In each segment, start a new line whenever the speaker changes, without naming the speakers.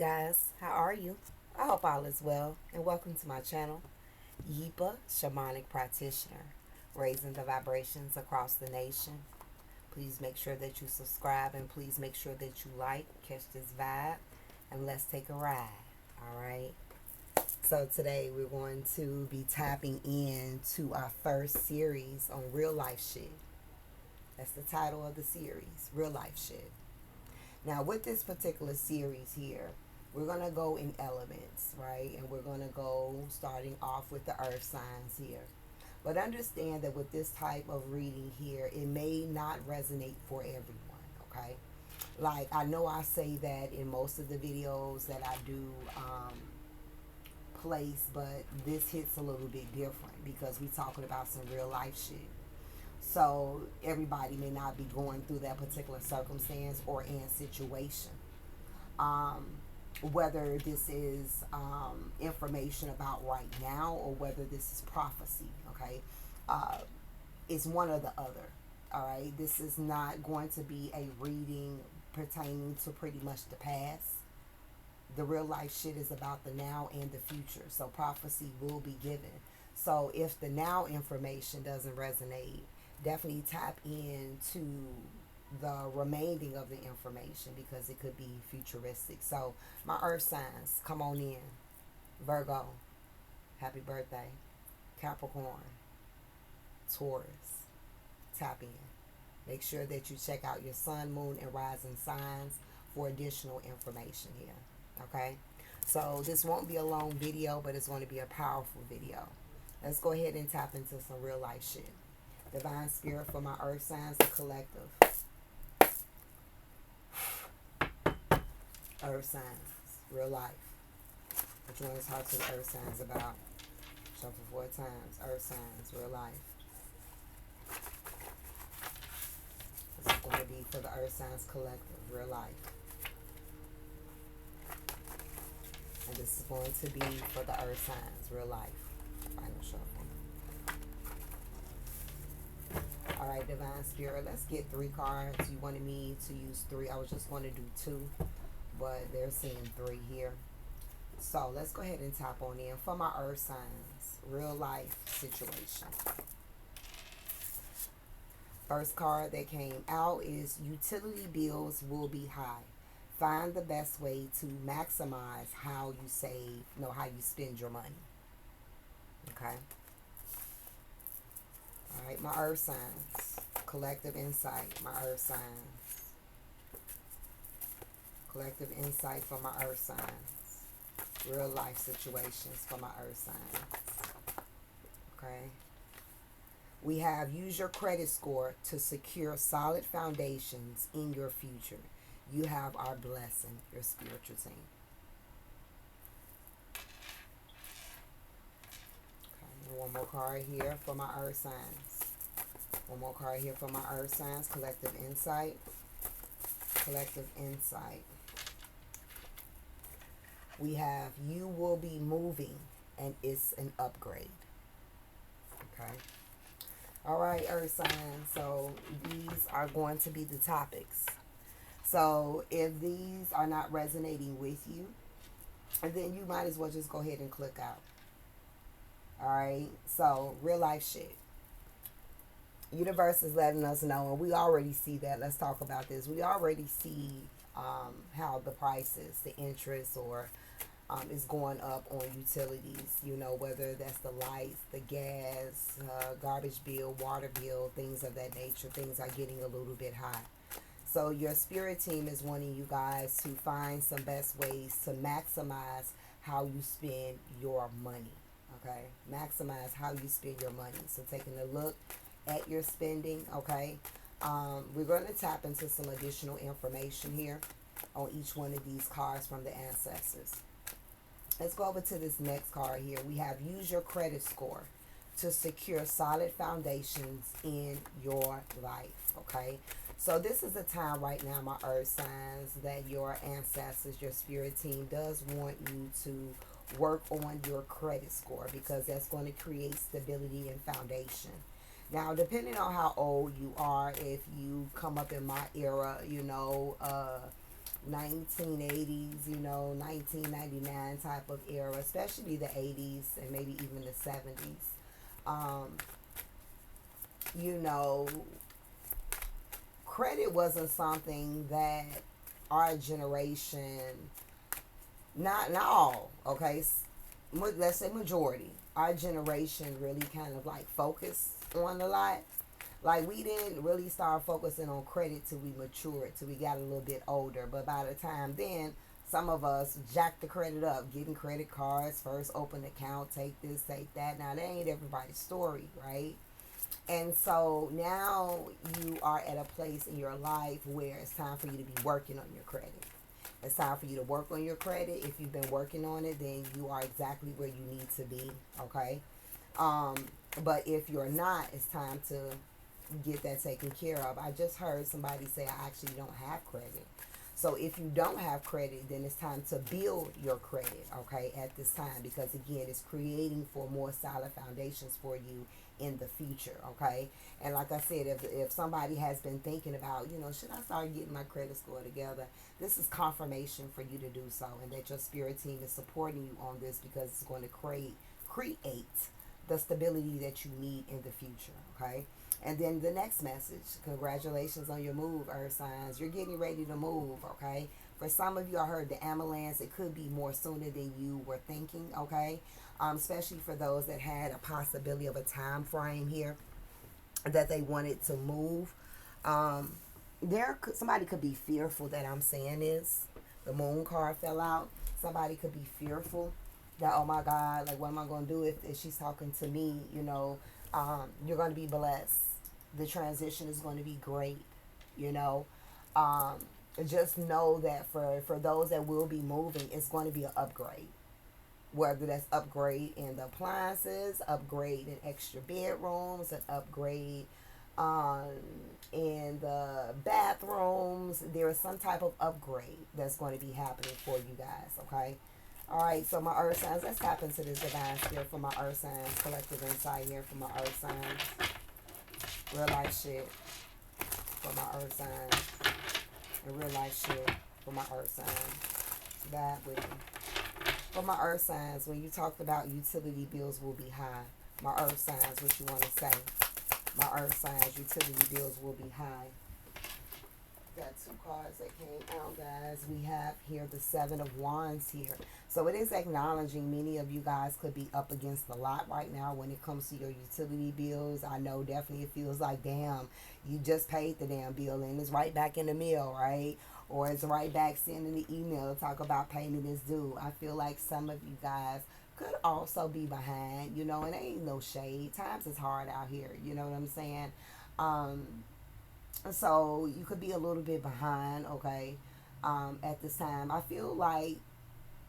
guys, how are you? I hope all is well, and welcome to my channel, Yepa, Shamanic Practitioner, raising the vibrations across the nation. Please make sure that you subscribe, and please make sure that you like, catch this vibe, and let's take a ride. All right. So today we're going to be tapping into our first series on real life shit. That's the title of the series, real life shit. Now, with this particular series here, we're going to go in elements, right? And we're going to go starting off with the earth signs here. But understand that with this type of reading here, it may not resonate for everyone, okay? Like, I know I say that in most of the videos that I do place, but this hits a little bit different because we're talking about some real life shit. So everybody may not be going through that particular circumstance or in situation. Um, whether this is information about right now or whether this is prophecy, okay? Uh, it's one or the other, all right? This is not going to be a reading pertaining to pretty much the past. The real life shit is about the now and the future. So prophecy will be given. So if the now information doesn't resonate, definitely tap into the remaining of the information because it could be futuristic. So my earth signs, come on in. Virgo, happy birthday. Capricorn, Taurus, tap in. Make sure that you check out your sun, moon, and rising signs for additional information here. Okay? So this won't be a long video, but it's going to be a powerful video. Let's go ahead and tap into some real life shit. Divine Spirit for my earth signs, the collective. Earth signs, real life. Which one is hard to the earth signs about? Shuffle 4 times. Earth signs, real life. This is going to be for the earth signs collective, real life. And this is going to be for the earth signs, real life. Final shuffle. Alright, Divine Spirit, let's get 3 cards. You wanted me to use 3. I was just going to do 2, but they're seeing 3 here. So let's go ahead and tap on in for my earth signs, real life situation. First card that came out is utility bills will be high. Find the best way to maximize how you save, how you spend your money. Okay. All right, my earth signs, collective insight, my earth signs. Collective insight for my earth signs. Real life situations for my earth signs. Okay. We have use your credit score to secure solid foundations in your future. You have our blessing, your spiritual team. One more card here for my earth signs. One more card here for my earth signs. Collective insight. Collective insight. We have you will be moving and it's an upgrade. Okay. All right, earth signs. So these are going to be the topics. So if these are not resonating with you, then you might as well just go ahead and click out. Alright, so real life shit. Universe is letting us know, and we already see that. Let's talk about this. We already see how the prices, the interest, or is going up on utilities. Whether that's the lights, the gas, garbage bill, water bill, things of that nature. Things are getting a little bit high. So your spirit team is wanting you guys to find some best ways to maximize how you spend your money. Okay, maximize how you spend your money. So taking a look at your spending. Okay, we're going to tap into some additional information here on each one of these cards from the ancestors. Let's go over to this next card here. We have use your credit score to secure solid foundations in your life. Okay, so this is a time right now, my earth signs, that your ancestors, your spirit team does want you to work on your credit score because that's going to create stability and foundation. Now, depending on how old you are, if you come up in my era, 1980s, 1999 type of era, especially the 80s and maybe even the 70s. Um, you know, credit wasn't something that our generation, not all, okay, let's say majority, our generation really kind of like focused on a lot. Like we didn't really start focusing on credit till we matured, till we got a little bit older. But by the time then, some of us jacked the credit up, getting credit cards, first open account, take this, take that. Now that ain't everybody's story, right? And so now you are at a place in your life where it's time for you to be working on your credit. It's time for you to work on your credit. If you've been working on it, then you are exactly where you need to be, okay? Um, but if you're not, it's time to get that taken care of. I just heard somebody say, I actually don't have credit. So if you don't have credit, then it's time to build your credit, okay, at this time, because again, it's creating for more solid foundations for you in the future, okay? And like I said, if somebody has been thinking about, should I start getting my credit score together, this is confirmation for you to do so, and that your spirit team is supporting you on this, because it's going to create the stability that you need in the future, okay? And then the next message, congratulations on your move, earth signs. You're getting ready to move, okay? For some of you, I heard the ambulance. It could be more sooner than you were thinking, okay? Especially for those that had a possibility of a time frame here that they wanted to move. Somebody could be fearful that I'm saying this. The moon card fell out. Somebody could be fearful that, oh my God, like what am I going to do if she's talking to me, you're going to be blessed. The transition is going to be great, you know. Um, just know that for those that will be moving, it's going to be an upgrade. Whether that's upgrade in the appliances, upgrade in extra bedrooms, an upgrade um, in the bathrooms. There is some type of upgrade that's going to be happening for you guys, okay? All right, so my earth signs, let's tap into this divine spirit for my earth signs. Collective insight here for my earth signs. Real life shit for my earth signs. And real life shit for my earth signs. God with me. For my earth signs, when you talked about utility bills will be high. My earth signs, what you want to say? My earth signs, utility bills will be high. Got two cards that came out, guys. We have here the Seven of Wands here. So it is acknowledging many of you guys could be up against a lot right now when it comes to your utility bills. I know definitely it feels like, damn, you just paid the damn bill and it's right back in the mail, right? Or it's right back sending the email to talk about payment is due. I feel like some of you guys could also be behind, and there ain't no shade. Times is hard out here, you know what I'm saying? So you could be a little bit behind, okay, at this time. I feel like,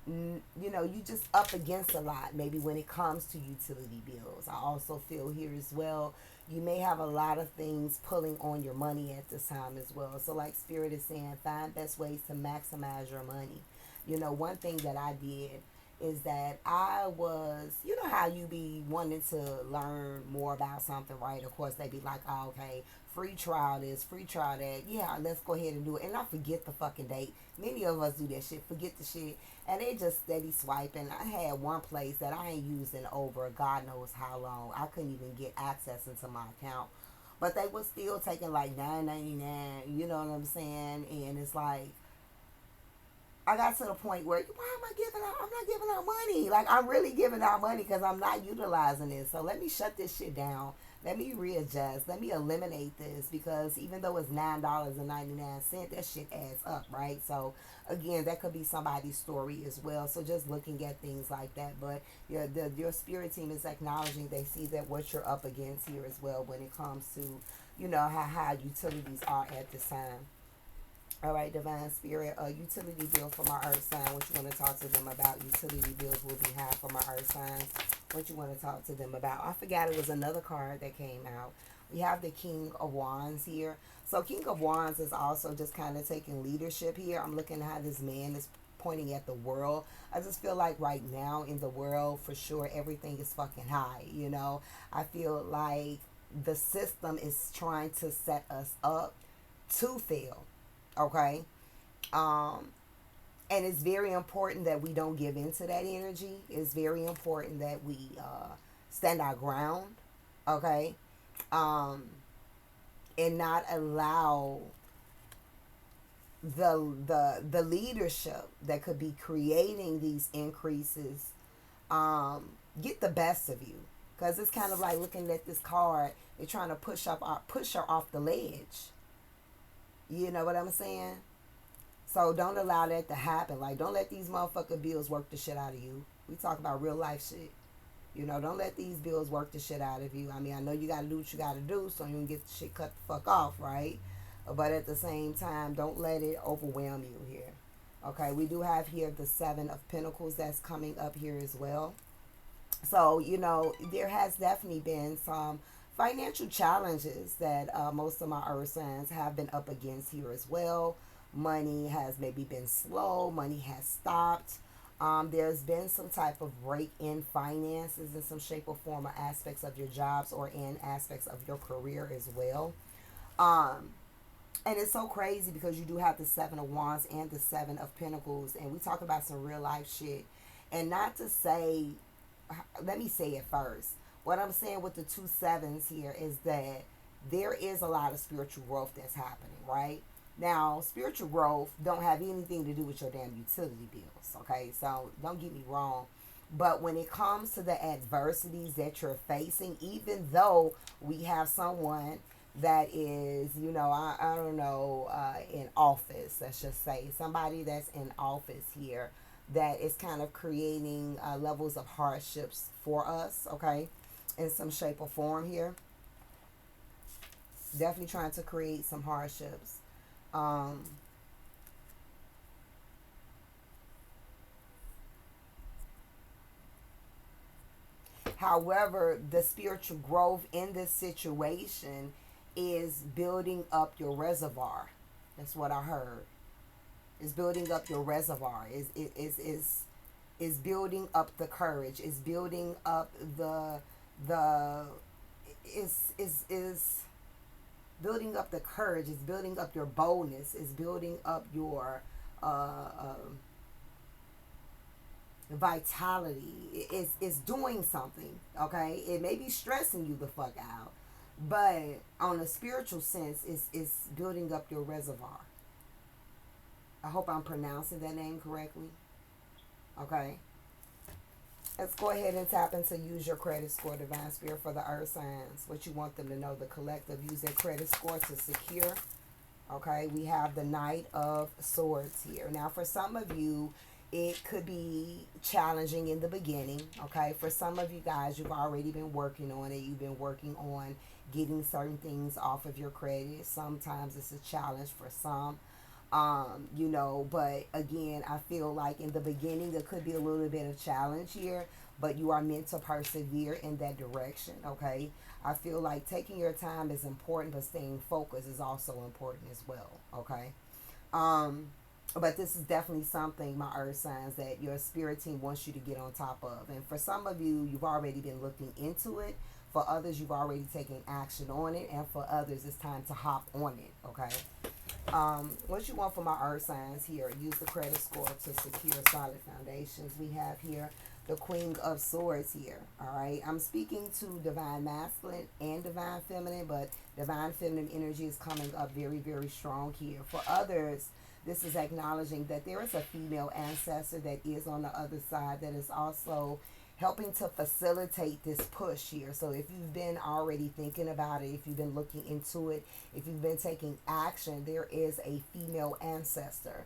you just up against a lot, maybe when it comes to utility bills. I also feel here as well, you may have a lot of things pulling on your money at this time as well. So like Spirit is saying, find best ways to maximize your money. One thing that I did is that I was, how you be wanting to learn more about something, right? Of course, they be like, oh, okay, free trial this, free trial that. Yeah, let's go ahead and do it. And I forget the fucking date. Many of us do that shit, forget the shit. And they just steady swiping. I had one place that I ain't used in over God knows how long. I couldn't even get access into my account. But they was still taking like $9.99, you know what I'm saying? And it's like, I got to the point where, why am I giving out? I'm not giving out money. Like, I'm really giving out money because I'm not utilizing it. So let me shut this shit down. Let me readjust. Let me eliminate this, because even though it's $9.99, that shit adds up, right? So again, that could be somebody's story as well. So just looking at things like that. But your spirit team is acknowledging, they see that what you're up against here as well when it comes to, how high utilities are at this time. All right, divine spirit, utility bill for my earth sign. What you want to talk to them about? Utility bills will be high for my earth signs. What you want to talk to them about? I forgot it was another card that came out. We have the King of Wands here. So King of Wands is also just kind of taking leadership here. I'm looking at how this man is pointing at the world. I just feel like right now in the world, for sure, everything is fucking high, I feel like the system is trying to set us up to fail. Okay, Um, and it's very important that we don't give into that energy. It's very important that we stand our ground, okay, um, and not allow the leadership that could be creating these increases get the best of you. Because it's kind of like looking at this card, they're trying to push her off the ledge. You know what I'm saying? So don't allow that to happen. Like, don't let these motherfucking bills work the shit out of you. We talk about real life shit. You know, don't let these bills work the shit out of you. I mean, I know you gotta do what you gotta do so you can get the shit cut the fuck off, right? But at the same time, don't let it overwhelm you here. Okay, we do have here the Seven of Pentacles that's coming up here as well. So, you know, there has definitely been some financial challenges that most of my earth signs have been up against here as well. Money has maybe been slow, money has stopped. There's been some type of break in finances in some shape or form or aspects of your jobs or in aspects of your career as well. Um, and it's so crazy because you do have the Seven of Wands and the Seven of Pentacles, and we talk about some real life shit. And not to say, let me say it first. What I'm saying with the two sevens here is that there is a lot of spiritual growth that's happening, right? Now, spiritual growth don't have anything to do with your damn utility bills, okay? So don't get me wrong. But when it comes to the adversities that you're facing, even though we have someone that is, you know, I don't know, in office, let's just say, somebody that's in office here that is kind of creating levels of hardships for us, okay, in some shape or form here. Definitely trying to create some hardships. Um, However, the spiritual growth in this situation is building up your reservoir. That's what I heard. Is building up your reservoir. Is building up the courage. Is building up the is building up the courage. Is building up your boldness. Is building up your uh, uh, vitality. Is doing something. Okay, it may be stressing you the fuck out, but on a spiritual sense, it's building up your reservoir. I hope I'm pronouncing that name correctly. Okay. Let's go ahead and tap into use your credit score, Divine Spirit, for the earth signs. What you want them to know, the collective. Use their credit score to secure. Okay, we have the Knight of Swords here. Now, for some of you, it could be challenging in the beginning. Okay, for some of you guys, you've already been working on it. You've been working on getting certain things off of your credit. Sometimes it's a challenge for some. You know, but again, I feel like in the beginning there could be a little bit of challenge here, but you are meant to persevere in that direction. Okay, I feel like taking your time is important, but staying focused is also important as well. Okay. um but this is definitely something, my earth signs, that your spirit team wants you to get on top of. And for some of you, you've already been looking into it. For others, you've already taken action on it, and for others, it's time to hop on it. Okay. What you want from our earth signs here? Use the credit score to secure solid foundations. We have here the Queen of Swords here. All right. I'm speaking to divine masculine and divine feminine, but divine feminine energy is coming up very, very strong here. For others, this is acknowledging that there is a female ancestor that is on the other side that is also helping to facilitate this push here. So if you've been already thinking about it, if you've been looking into it, if you've been taking action, there is a female ancestor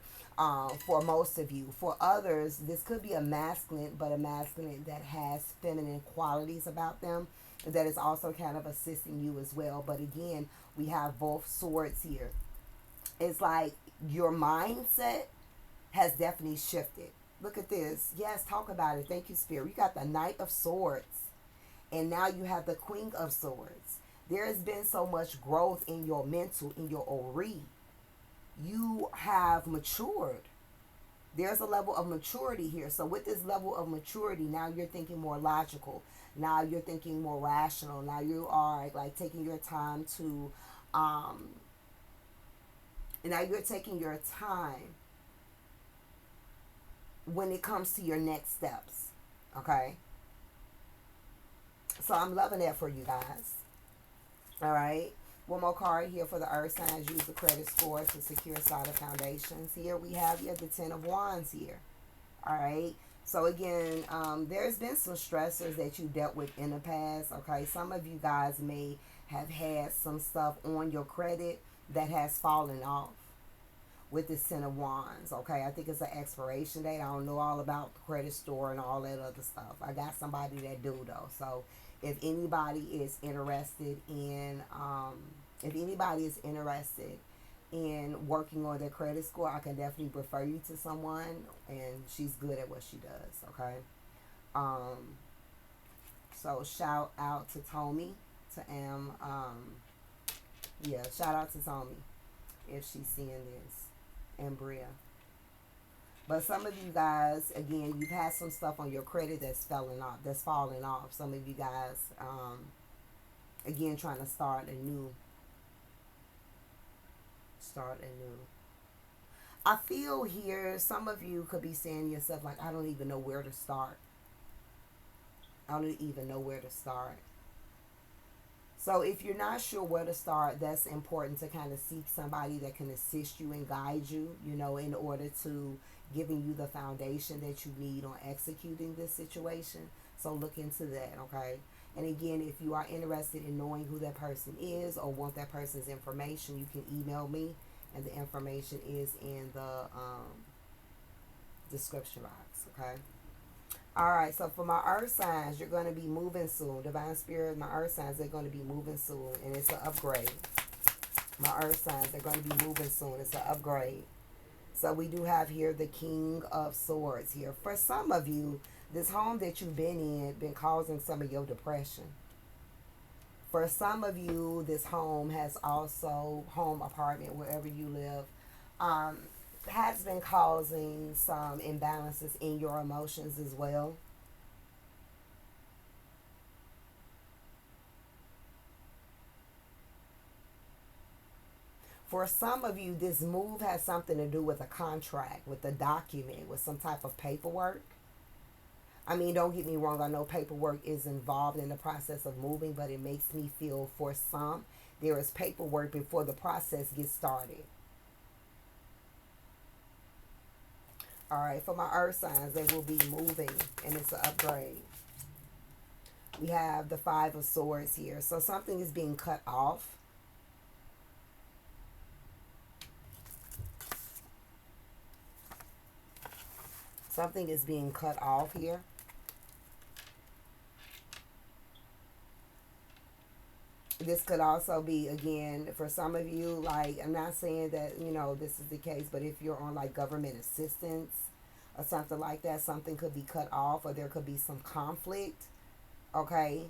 for most of you. For others, this could be a masculine, but a masculine that has feminine qualities about them that is also kind of assisting you as well. But again, we have both swords here. It's like your mindset has definitely shifted. Look at this. Yes, talk about it. Thank you, Spirit. You got the Knight of Swords, and now you have the Queen of Swords. There has been so much growth in your mental, in your ori. You have matured. There's a level of maturity here. So with this level of maturity, now you're thinking more logical. Now you're thinking more rational. Now you are like taking your time to, now you're taking your time when it comes to your next steps. Okay? So I'm loving that for you guys. All right. One more card here for the earth signs. Use the credit score to secure solid foundations. Here we have the Ten of Wands here. All right. So again, there's been some stressors that you dealt with in the past. Okay. Some of you guys may have had some stuff on your credit that has fallen off with the Ten of Wands. Okay. I think it's an expiration date. I don't know all about the credit score and all that other stuff. I got somebody that do though. So if anybody is interested in working on their credit score, I can definitely refer you to someone, and she's good at what she does. Okay. So shout out to Tommy, shout out to Tommy if she's seeing this, and Bria. But some of you guys, again, you've had some stuff on your credit that's falling off. Some of you guys, again, trying to start anew. I feel here, some of you could be saying to yourself, like, I don't even know where to start. So if you're not sure where to start, that's important to kind of seek somebody that can assist you and guide you, in order to giving you the foundation that you need on executing this situation. So look into that, okay? And again, if you are interested in knowing who that person is or want that person's information, you can email me, and the information is in the description box, okay? All right, so for my earth signs, you're going to be moving soon. Divine Spirit, my earth signs, they're going to be moving soon, and it's an upgrade. My earth signs, they're going to be moving soon. It's an upgrade. So we do have here the King of Swords here. For some of you, this home that you've been causing some of your depression. For some of you, this home has also, apartment, wherever you live, has been causing some imbalances in your emotions as well. For some of you, this move has something to do with a contract, with a document, with some type of paperwork. I mean, don't get me wrong. I know paperwork is involved in the process of moving, but it makes me feel for some, there is paperwork before the process gets started. All right, for my earth signs, they will be moving, and it's an upgrade. We have the Five of Swords here. So something is being cut off. Something is being cut off here. This could also be, again, for some of you, like, I'm not saying that, this is the case, but if you're on, like, government assistance or something like that, something could be cut off, or there could be some conflict, okay?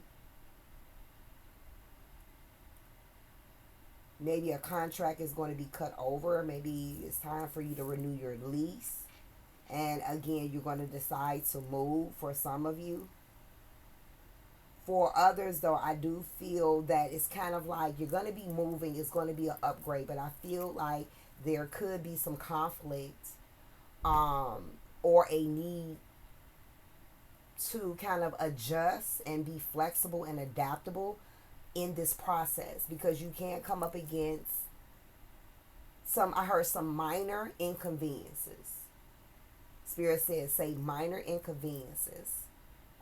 Maybe a contract is going to be cut over. Maybe it's time for you to renew your lease. And again, you're going to decide to move for some of you. For others, though, I do feel that it's kind of like you're going to be moving. It's going to be an upgrade. But I feel like there could be some conflict or a need to kind of adjust and be flexible and adaptable in this process. Because you can't come up against I heard some minor inconveniences. Spirit says, say minor inconveniences,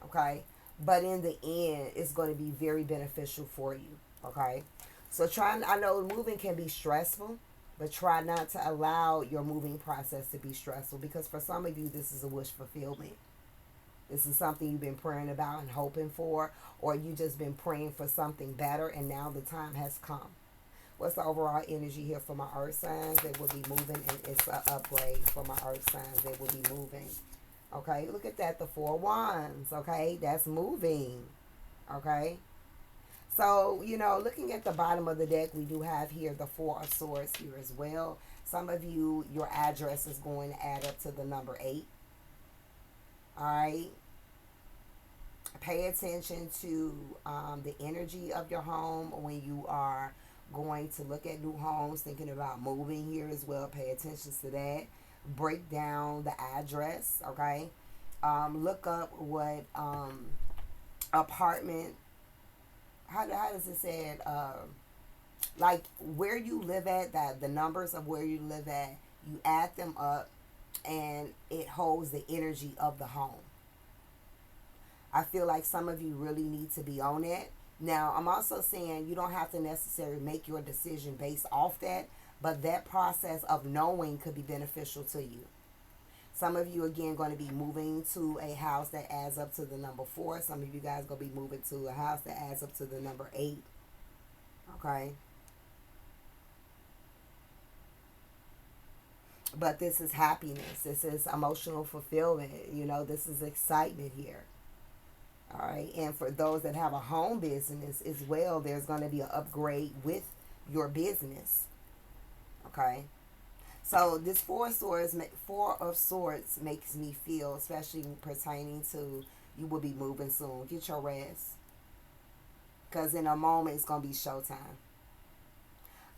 okay? But in the end, it's going to be very beneficial for you, okay? So I know moving can be stressful, but try not to allow your moving process to be stressful, because for some of you, this is a wish fulfillment. This is something you've been praying about and hoping for, or you just been praying for something better, and now the time has come. What's the overall energy here for my earth signs? They will be moving, and it's an upgrade for my earth signs. They will be moving. Okay, look at that, the Four of Wands. Okay, that's moving. Okay, so, looking at the bottom of the deck, we do have here the Four of Swords here as well. Some of you, your address is going to add up to the number 8. All right. Pay attention to the energy of your home when you are going to look at new homes, thinking about moving here as well. Pay attention to that. break down the address, okay? Look up what apartment, how does it say it? Like where you live at, that the numbers of where you live at, you add them up and it holds the energy of the home. I feel like some of you really need to be on it. Now, I'm also saying you don't have to necessarily make your decision based off that, but that process of knowing could be beneficial to you. Some of you, again, going to be moving to a house that adds up to the number 4. Some of you guys going to be moving to a house that adds up to the number 8. Okay? But this is happiness. This is emotional fulfillment. You know, this is excitement here. All right. And for those that have a home business as well, there's going to be an upgrade with your business. Okay. So this four of swords makes me feel, especially pertaining to you will be moving soon. Get your rest. Because in a moment, it's going to be showtime.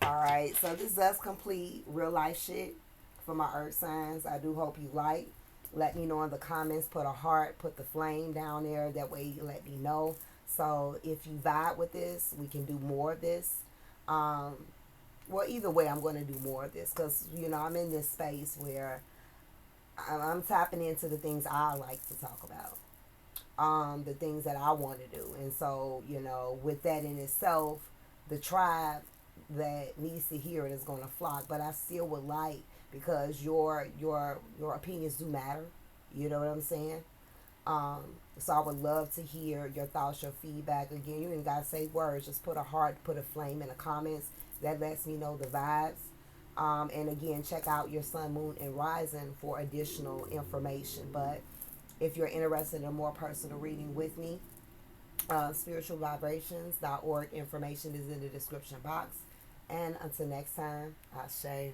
All right. So this does complete real life shit for my earth signs. I do hope you like. Let me know in the comments. Put a heart. Put the flame down there. That way you let me know. So if you vibe with this, we can do more of this. Well, either way, I'm going to do more of this. Because, you know, I'm in this space where I'm tapping into the things I like to talk about. The things that I want to do. And so, you know, with that in itself, the tribe that needs to hear it is going to flock. But I still would like, because your opinions do matter. You know what I'm saying? So I would love to hear your thoughts, your feedback. Again, you ain't got to say words. Just put a heart, put a flame in the comments. That lets me know the vibes. And again, check out your sun, moon, and rising for additional information. But if you're interested in a more personal reading with me, spiritualvibrations.org information is in the description box. And until next time, Ashe.